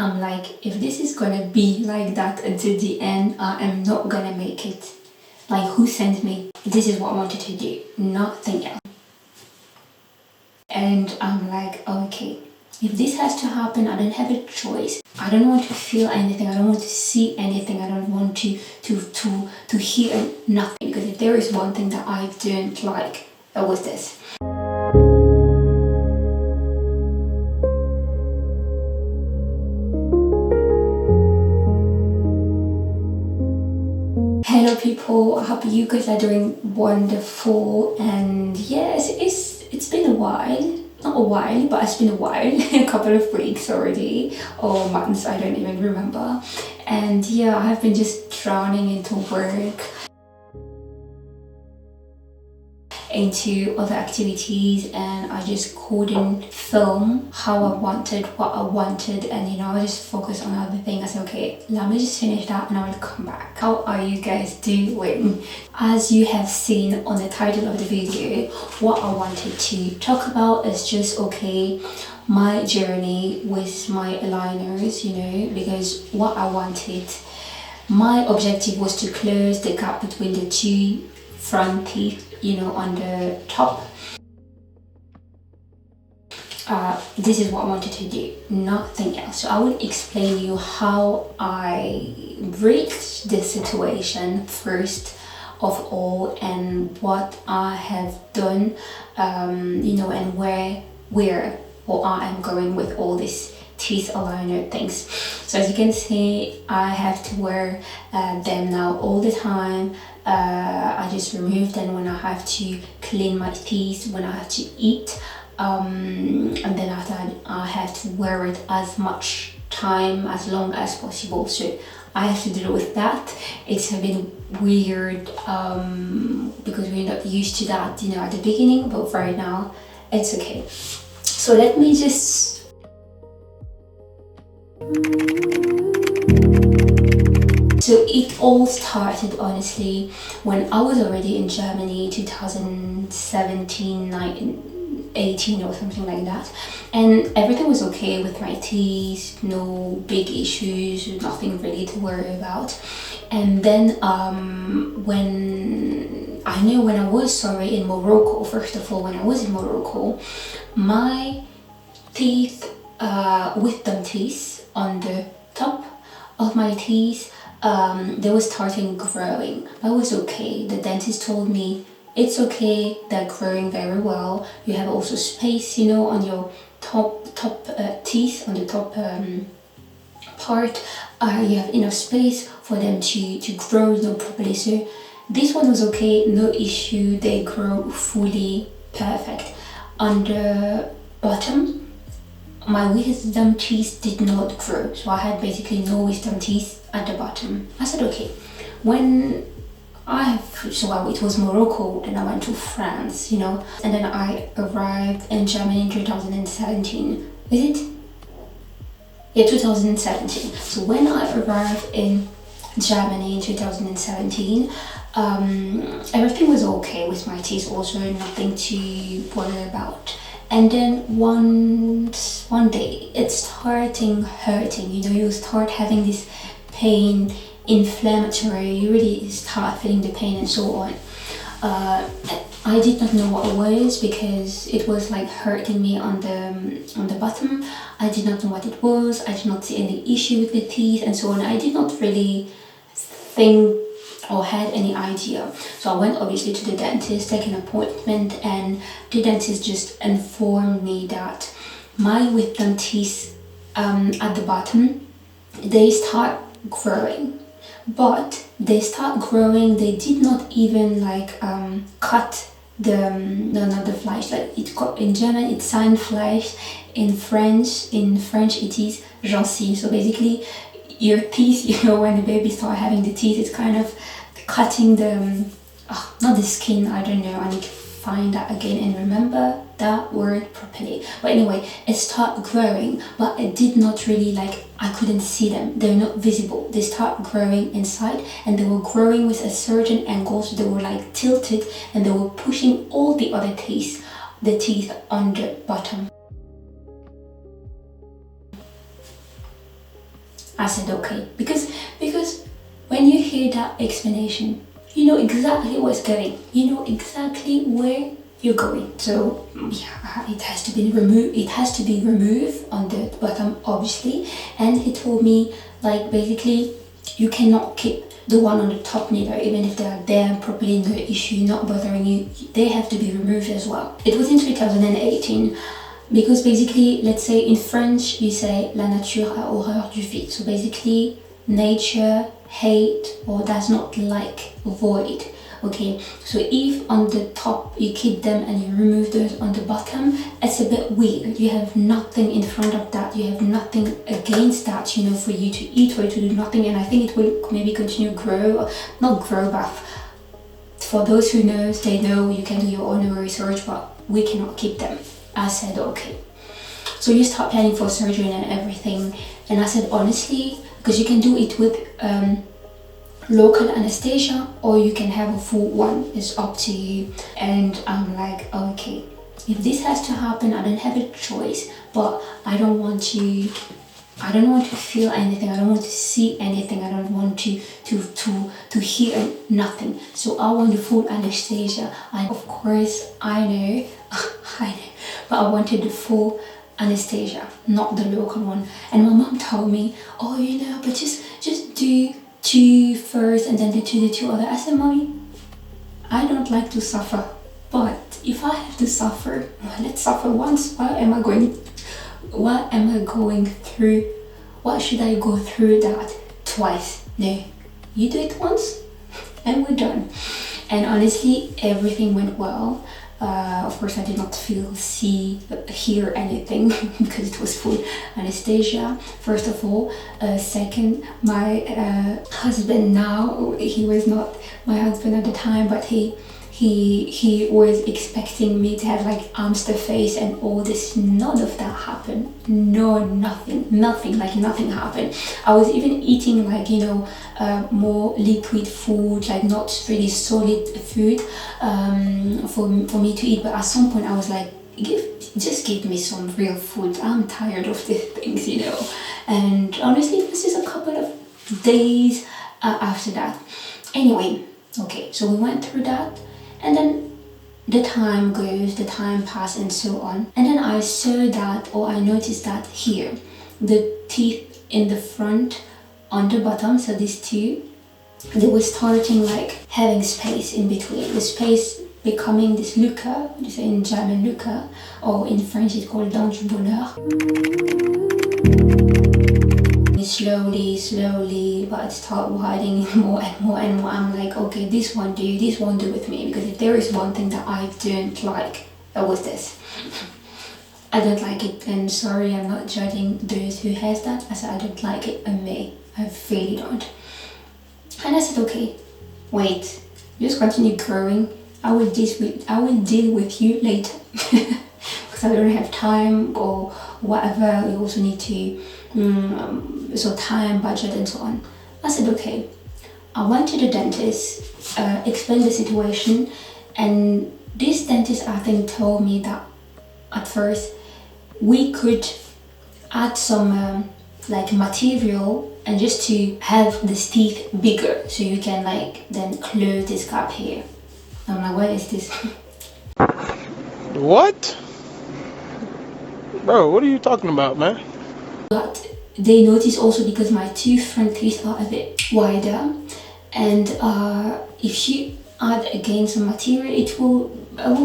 I'm like, if this is gonna be like that until the end, I am not gonna make it. Like, who sent me? This is what I wanted to do, nothing else. And I'm like, okay, if this has to happen, I don't have a choice. I don't want to feel anything. I don't want to see anything. I don't want to hear nothing. Because if there is one thing that I don't like, it was this. Hello people, I hope you guys are doing wonderful. And yes, it's been a while. Not a while, but it's been a while. A couple of weeks already, or months, I don't even remember. And yeah, I have been just drowning into work, into other activities, and I just couldn't film how I wanted, what I wanted, and you know, I just focused on other things. I said, okay, let me just finish that and I will come back. How are you guys doing? As you have seen on the title of the video, what I wanted to talk about is just, okay, my journey with my aligners, you know, because what I wanted, my objective was to close the gap between the two front teeth, you know, on the top. This is what I wanted to do, nothing else. So I will explain you how I reached this situation first of all, and what I have done, you know, and where or I am going with all this teeth aligner things. So as you can see, I have to wear them now all the time. I just remove them when I have to clean my teeth, when I have to eat, and then after I have to wear it as much time, as long as possible. So I have to deal with that. It's a bit weird because we're not used to that, you know, at the beginning, but right now it's okay. So let me just So it all started honestly when I was already in Germany, 2017, 18 or something like that, and everything was okay with my teeth, no big issues, nothing really to worry about. And then when I was in Morocco, first of all, when I was in Morocco, my teeth, wisdom teeth on the top of my teeth, they were starting growing. I was okay. The dentist told me it's okay, they're growing very well. You have also space, you know, on your top teeth, on the top part. You have enough space for them to grow, you know, properly. So this one was okay, no issue. They grow fully perfect. On the bottom, my wisdom teeth did not grow, so I had basically no wisdom teeth at the bottom. I said, okay, it was Morocco, then I went to France, you know, and then I arrived in Germany in 2017. Is it? Yeah, 2017. So when I arrived in Germany in 2017, everything was okay with my teeth, also nothing to worry about. And then one day it's starting hurting, you know, you start having this pain, inflammatory, you really start feeling the pain and so on. I did not know what it was because it was like hurting me on the bottom. I did not know what it was. I did not see any issue with the teeth and so on. I did not really think or had any idea. So I went obviously to the dentist, take an appointment, and the dentist just informed me that my wisdom teeth at the bottom, they start growing. But they start growing, they did not even like cut not the flesh, like in German it's Zahnfleisch, in French it is gencive. So basically your teeth, you know, when the baby start having the teeth, it's kind of cutting the not the skin, I don't know, I need to find that again and remember that word properly. But anyway, it started growing, but it did not really, like, I couldn't see them, they're not visible. They start growing inside, and they were growing with a certain angle, so they were like tilted, and they were pushing all the other teeth, the teeth on the bottom. I said okay, because when you hear that explanation, you know exactly what's going. You know exactly where you're going. So yeah, it has to be removed. It has to be removed on the bottom, obviously. And he told me like basically you cannot keep the one on the top neither, even if they are there properly, no issue, not bothering you. They have to be removed as well. It was in 2018. Because basically, let's say in French, you say la nature a horreur du vide. So basically, nature hate or does not like void. Okay, so if on the top you keep them and you remove those on the bottom, it's a bit weird. You have nothing in front of that. You have nothing against that, you know, for you to eat or to do nothing. And I think it will maybe continue grow, not grow, but for those who know, they know you can do your own research, but we cannot keep them. I said okay. So you start planning for surgery and everything, and I said honestly, because you can do it with local anesthesia or you can have a full one, it's up to you. And I'm like okay, if this has to happen, I don't have a choice, but I don't want to feel anything, I don't want to see anything, I don't want to hear nothing. So I want the full anesthesia. And of course I know but I wanted the full anesthesia, not the local one. And my mom told me, oh, you know, but just do 2 first and then the two other. I said, Mommy, I don't like to suffer, but if I have to suffer, well, let's suffer once. Why am I going through? Why should I go through that twice? No, you do it once and we're done. And honestly, everything went well. Of course, I did not hear anything because it was full anesthesia, first of all. Second, my husband now, he was not my husband at the time, but he was expecting me to have like hamster face and all this. None of that happened. No, nothing happened. I was even eating like, you know, more liquid food, like not really solid food for me to eat. But at some point I was like, just give me some real food. I'm tired of these things, you know. And honestly, this is a couple of days after that. Anyway, okay, so we went through that. And then the time passed and so on. And then I saw that, or I noticed that here, the teeth in the front on the bottom, so these two, they were starting like having space in between. The space becoming this Lücke, what do you say in German, Lücke, or in French it's called dent du bonheur. Slowly, but it started widening more and more and more. I'm like, okay, this won't do with me, because if there is one thing that I don't like, it was this. I don't like it, and sorry, I'm not judging those who has that. I said I don't like it, and me, I really don't. And I said, okay, wait, just continue growing. I will deal with you later because I don't have time or whatever. You also need to so time, budget, and so on. I said okay. I went to the dentist, explained the situation, and this dentist I think told me that at first we could add some like material and just to have this teeth bigger, so you can like then close this gap here. I'm like, what is this? What? Bro, what are you talking about, man? But they notice also because my two front teeth are a bit wider, and if you add again some material, it will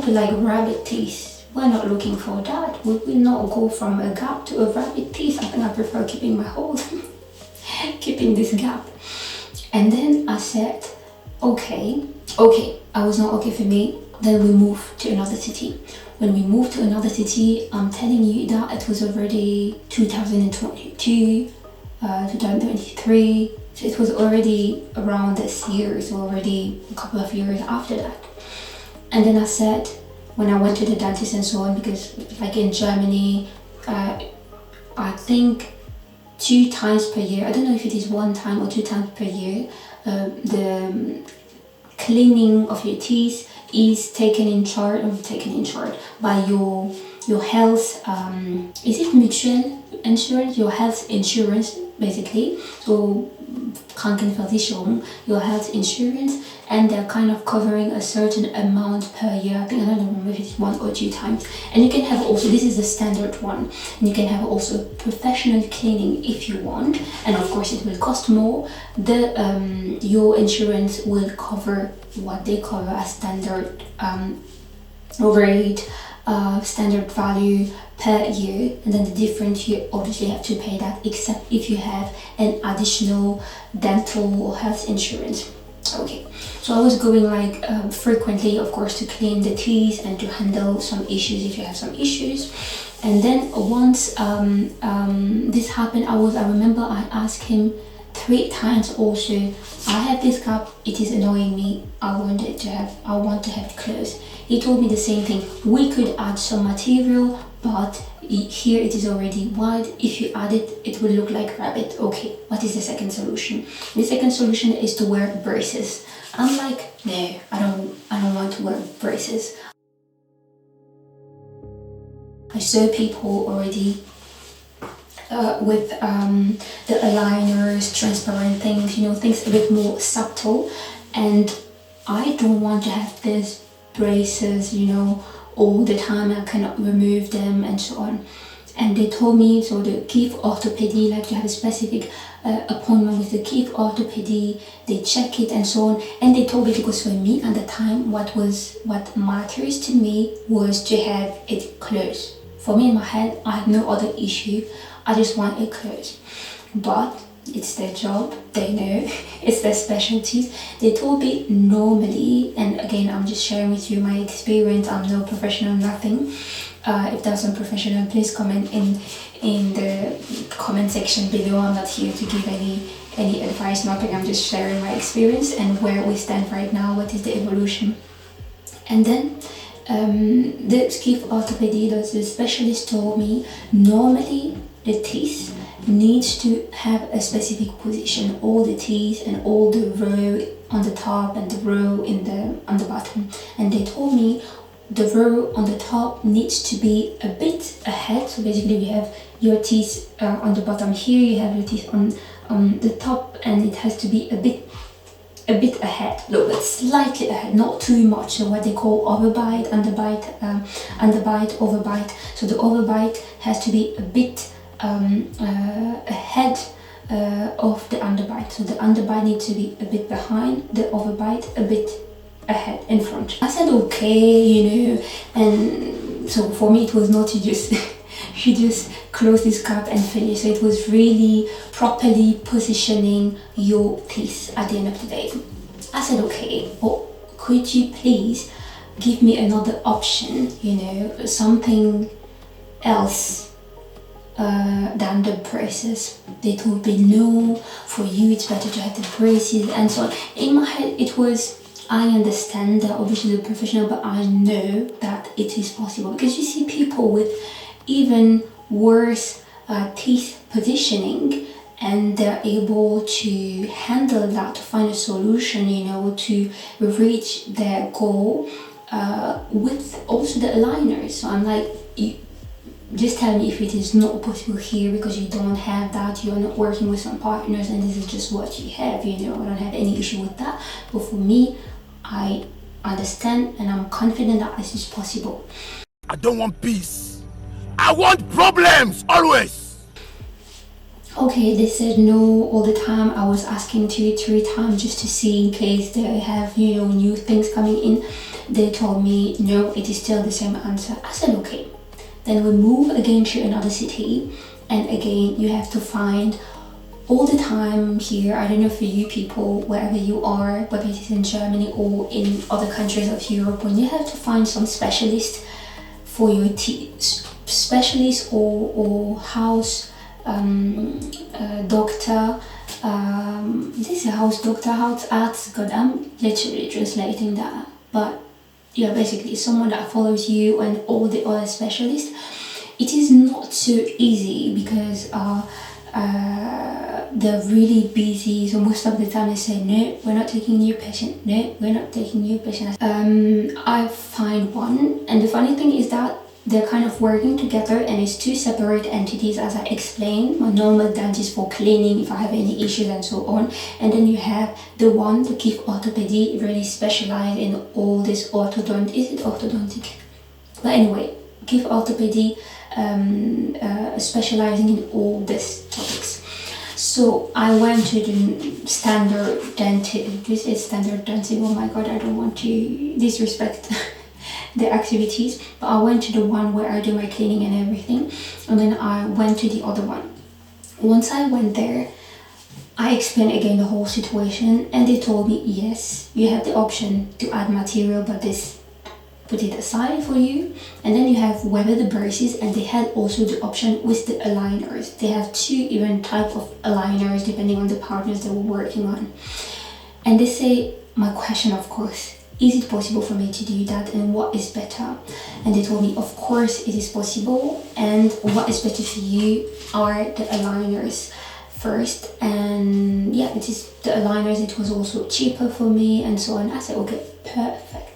be like rabbit teeth. We're not looking for that. We will not go from a gap to a rabbit teeth. I think I prefer keeping my hold, keeping this gap. And then I said, okay, I was not okay for me. Then we moved to another city. When we moved to another city, I'm telling you that it was already 2022, 2023. So it was already around this year, so already a couple of years after that. And then I said, when I went to the dentist and so on, because like in Germany, I think 2 times per year, I don't know if it is 1 time or 2 times per year, the cleaning of your teeth is taken in charge by your health, is it mutual insurance, your health insurance, basically. So Krankenversicherung, your health insurance, and they're kind of covering a certain amount per year. I think, I don't remember if it's 1 or 2 times. And you can have also, this is the standard one, and you can have also professional cleaning if you want, and of course it will cost more. Your insurance will cover what they cover as standard rate, standard value per year, and then the difference you obviously have to pay that, except if you have an additional dental or health insurance. Okay, so I was going like frequently, of course, to clean the teeth and to handle some issues if you have some issues. And then once this happened, I remember I asked him 3 times also, I have this cup, it is annoying me, I want to have it closed. He told me the same thing, we could add some material, but here it is already wide. If you add it, it will look like rabbit. Okay, what is the second solution? The second solution is to wear braces. I'm like, no, I don't want to wear braces. I saw people already with the aligners, transparent things, things a bit more subtle, and I don't want to have these braces, all the time. I cannot remove them and so on. And they told me, so the Kiev orthopedy, like you have a specific appointment with the Kiev orthopedy, they check it and so on. And they told me, because for me at the time, what matters to me was to have it closed. For me in my head, I had no other issue. I just want it closed. But it's their job, they know, it's their specialties. They told me normally, and again, I'm just sharing with you my experience, I'm no professional, nothing. If there's some professional, please comment in the comment section below. I'm not here to give any advice, nothing. I'm just sharing my experience and where we stand right now, what is the evolution. And then the Kiev orthopedy, the specialist told me, normally the teeth needs to have a specific position, all the teeth and all the row on the top and the row on the bottom. And they told me the row on the top needs to be a bit ahead. So basically we have your teeth on the bottom here, you have your teeth on the top, and it has to be a bit ahead, look, but slightly ahead, not too much. So what they call overbite, underbite, overbite. So the overbite has to be a bit ahead of the underbite. So the underbite needs to be a bit behind, the overbite a bit ahead, in front. I said okay, and so for me it was not to just she just close this cup and finish. So it was really properly positioning your teeth at the end of the day. I said okay, but could you please give me another option, something else than the braces? They told me no, for you it's better to have the braces and so on. In my head it was, I understand that obviously the professional, but I know that it is possible, because you see people with even worse teeth positioning, and they're able to handle that, to find a solution, to reach their goal with also the aligners. So I'm like, just tell me if it is not possible here because you don't have that, you're not working with some partners and this is just what you have, I don't have any issue with that. But for me, I understand and I'm confident that this is possible. I don't want peace. I want problems, always. Okay, they said no all the time. I was asking 2-3 times just to see in case they have, new things coming in. They told me no, it is still the same answer. I said okay. Then we move again to another city, and again you have to find all the time here, I don't know for you people, wherever you are, whether it is in Germany or in other countries of Europe, when you have to find some specialist for your teeth, specialist or house doctor, this is a house doctor, house arts, God, I'm literally translating that, but yeah, basically someone that follows you and all the other specialists. It is not so easy because they're really busy, so most of the time they say no, we're not taking new patient, no, we're not taking new patient. I find one, and the funny thing is that they're kind of working together, and it's two separate entities, as I explained. My normal dentist for cleaning if I have any issues and so on, and then you have the one, the Kif Orthopedy, really specialized in all this is it orthodontic? But anyway, Kif Orthopedy, specializing in all these topics. So I went to the standard dentist. This is standard dentist. Oh my god, I don't want to disrespect the activities, but I went to the one where I do my cleaning and everything, and then I went to the other one. Once I went there, I explained again the whole situation, and they told me, yes, you have the option to add material, but this put it aside for you. And then you have whether the braces, and they had also the option with the aligners. They have two even type of aligners depending on the partners they were working on. And they say, my question of course, is it possible for me to do that, and what is better? And they told me, of course it is possible, and what is better for you are the aligners first. And yeah, it is the aligners, it was also cheaper for me and so on. I said, okay, perfect.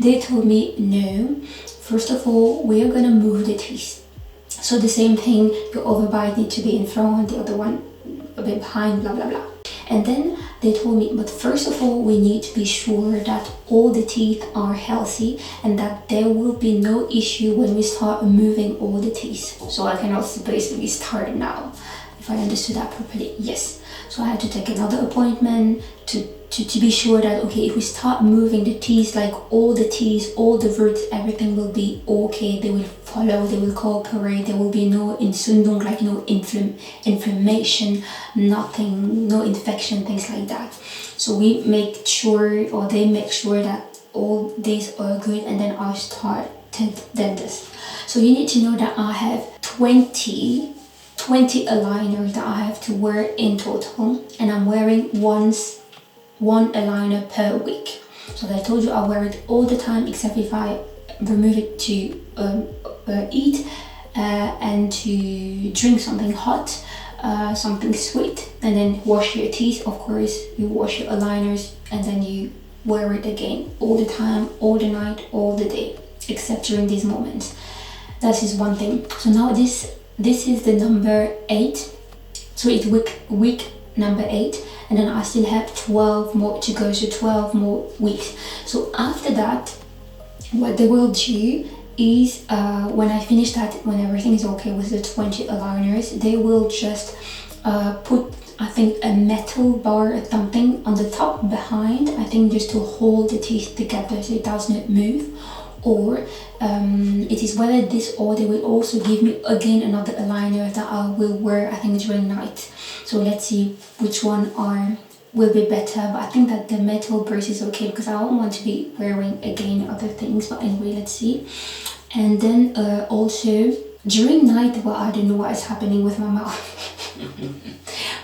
They told me, no, first of all, we are gonna move the teeth. So the same thing, your overbite needs to be in front, the other one a bit behind, blah blah blah. And then they told me, but first of all, we need to be sure that all the teeth are healthy and that there will be no issue when we start moving all the teeth. So I can also basically start now, if I understood that properly. Yes. So I had to take another appointment to be sure that, okay, if we start moving the teeth, like all the teeth, all the roots, everything will be okay. They will follow, they will cooperate, there will be no Entzündung, like no inflammation, nothing, no infection, things like that. So we make sure, or they make sure that all these are good, and then I start dentist. So you need to know that I have 20 aligners that I have to wear in total, and I'm wearing one aligner per week. So I told you I wear it all the time, except if I remove it to eat and to drink something hot, something sweet, and then wash your teeth. Of course, you wash your aligners and then you wear it again all the time, all the night, all the day, except during these moments. That is one thing. So now this is the number 8. So it's week number 8, and then I still have 12 more to go, so 12 more weeks. So after that, what they will do is when I finish that, when everything is okay with the 20 aligners, they will just put, I think, a metal bar or something on the top behind, I think, just to hold the teeth together so it does not move. Or it is whether this, or they will also give me again another aligner that I will wear, I think, during night. So let's see which one will be better, but I think that the metal brace is okay because I don't want to be wearing again other things. But anyway, let's see. And then also during night, well, I don't know what is happening with my mouth.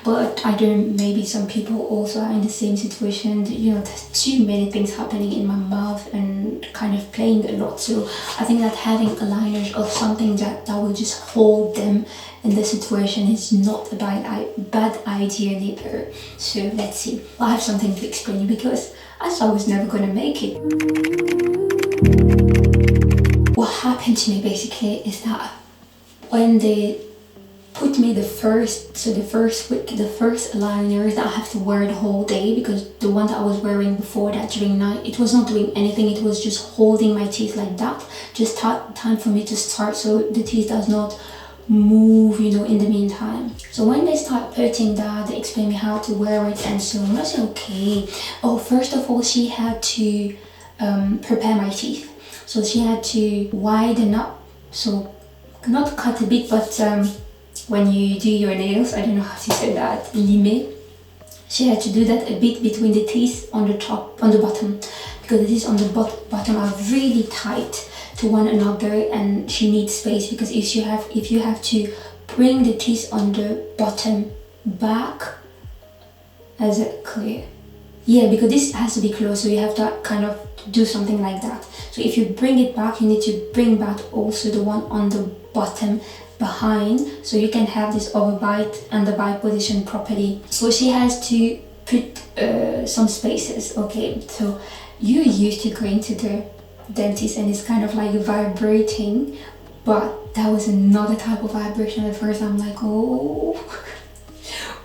But I don't, maybe some people also are in the same situation. You know, there's too many things happening in my mouth and kind of playing a lot. So I think that having aligners or something that will just hold them in the situation is not a bad idea neither. So let's see. I have something to explain you because I thought I was never gonna make it. What happened to me basically is that when they put me the first week, the first aligners that I have to wear the whole day, because the one that I was wearing before that during night, it was not doing anything, it was just holding my teeth like that, just time for me to start so the teeth does not move, you know, in the meantime. So when they start putting that, they explain me how to wear it and so on. I said, okay. Oh, first of all, she had to prepare my teeth. So she had to widen up, so not cut a bit, but when you do your nails, I don't know how to say that, limer. She had to do that a bit between the teeth on the top, on the bottom, because the teeth on the bottom are really tight to one another, and she needs space, because if you have to bring the teeth on the bottom back, is it clear? Yeah, because this has to be close, so you have to kind of do something like that. So if you bring it back, you need to bring back also the one on the bottom behind, so you can have this overbite and the bite position properly. So she has to put some spaces. Okay, so you're used to going to the dentist, and it's kind of like vibrating, but that was another type of vibration. At first I'm like, oh,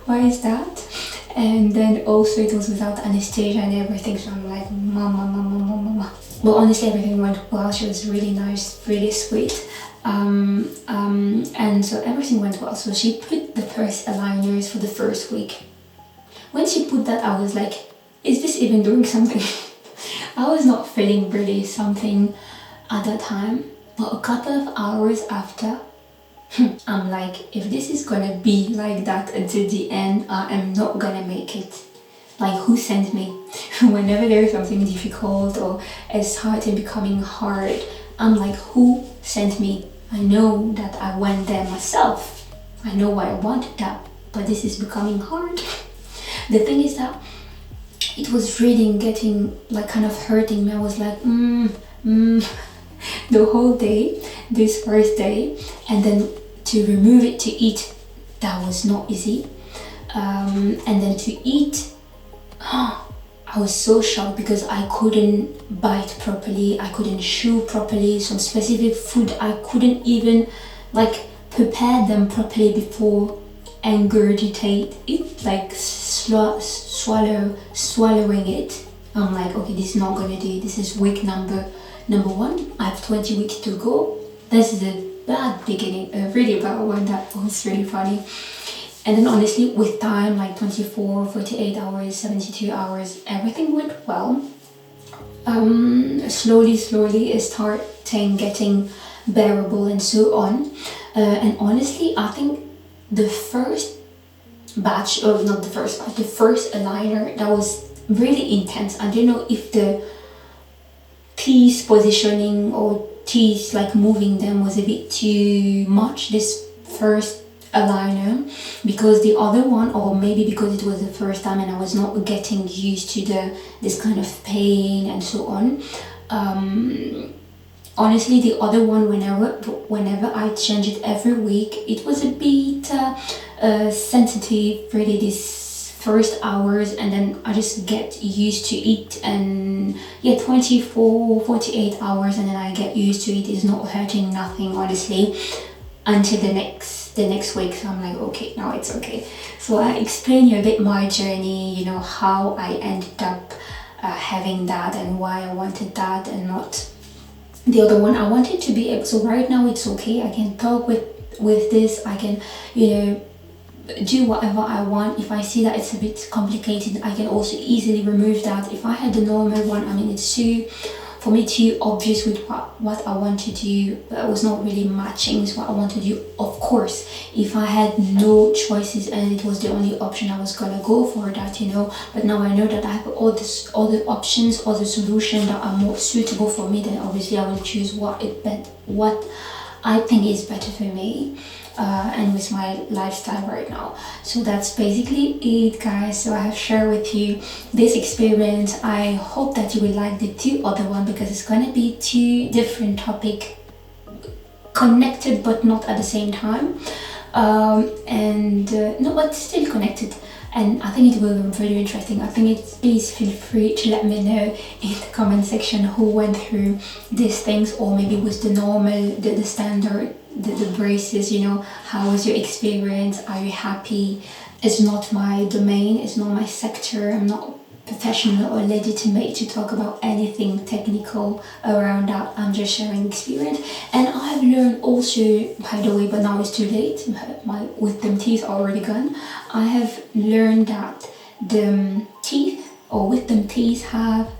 why is that? And then also it was without anesthesia and everything, so I'm like, mama. But honestly, everything went well. She was really nice, really sweet. And so everything went well. So she put the first aligners for the first week. When she put that, I was like, is this even doing something? I was not feeling really something at that time, but a couple of hours after, I'm like, if this is gonna be like that until the end, I am not gonna make it. Like, who sent me? Whenever there is something difficult or it's starting becoming hard, I'm like, who sent me? I know that I went there myself. I know why I wanted that, but this is becoming hard. The thing is that it was really getting like kind of hurting me. I was like, the whole day, this first day, and then to remove it to eat, that was not easy. And then to eat, I was so shocked because I couldn't bite properly, I couldn't chew properly. Some specific food I couldn't even like prepare them properly before ingurgitate it, like swallowing it. I'm like, okay, this is not gonna do. This is week number 1. I have 20 weeks to go. This is a bad beginning, a really bad one. That was really funny. And then honestly, with time, like 24, 48 hours, 72 hours, everything went well. Slowly it started getting bearable and so on. And honestly, I think the first batch, or not the first batch, the first aligner, that was really intense. I don't know if the teeth positioning or teeth like moving them was a bit too much this first aligner, because the other one, or maybe because it was the first time and I was not getting used to this kind of pain and so on. Honestly, the other one, whenever I change it every week, it was a bit sensitive really this first hours, and then I just get used to it, and 24, 48 hours, and then I get used to it. It's not hurting, nothing, honestly, until the next week. So I'm like, okay, now it's okay. So I explain you a bit my journey, how I ended up having that and why I wanted that and not the other one. I wanted to be able, so right now it's okay. I can talk with this. I can, do whatever I want. If I see that it's a bit complicated, I can also easily remove that. If I had the normal one, I mean, it's for me too obvious with what I want to do, but it was not really matching with what I want to do. Of course, if I had no choices and it was the only option, I was gonna go for that, but now I know that I have all the options, all the solutions that are more suitable for me, then obviously I will choose what I think is better for me and with my lifestyle right now. So that's basically it, guys. So I have shared with you this experience. I hope that you will like the two other one, because it's gonna be two different topic connected but not at the same time, no, but still connected. And I think it will be very interesting. I think please feel free to let me know in the comment section who went through these things, or maybe with the normal, the standard, the braces, how was your experience? Are you happy? It's not my domain, it's not my sector. I'm not professional or legitimate to talk about anything technical around that. I'm just sharing experience. And I've learned also, by the way, but now it's too late, my wisdom teeth are already gone. I have learned that the teeth or wisdom teeth have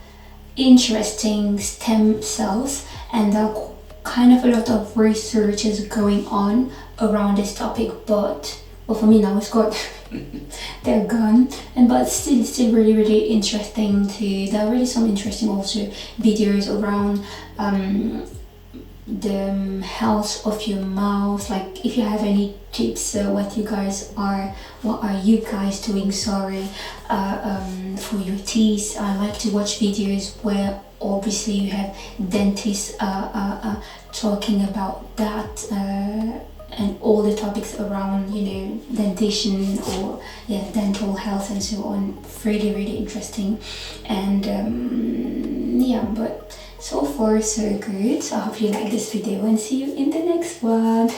interesting stem cells, and there are kind of a lot of research is going on around this topic, but for me now it's gone. They're gone, but still really interesting there are really some interesting also videos around the health of your mouth. Like, if you have any tips, what are you guys doing, for your teeth. I like to watch videos where obviously you have dentists talking about that and all the topics around dentition or dental health and so on. Really interesting. And but So far so good. So I hope you like this video and see you in the next one.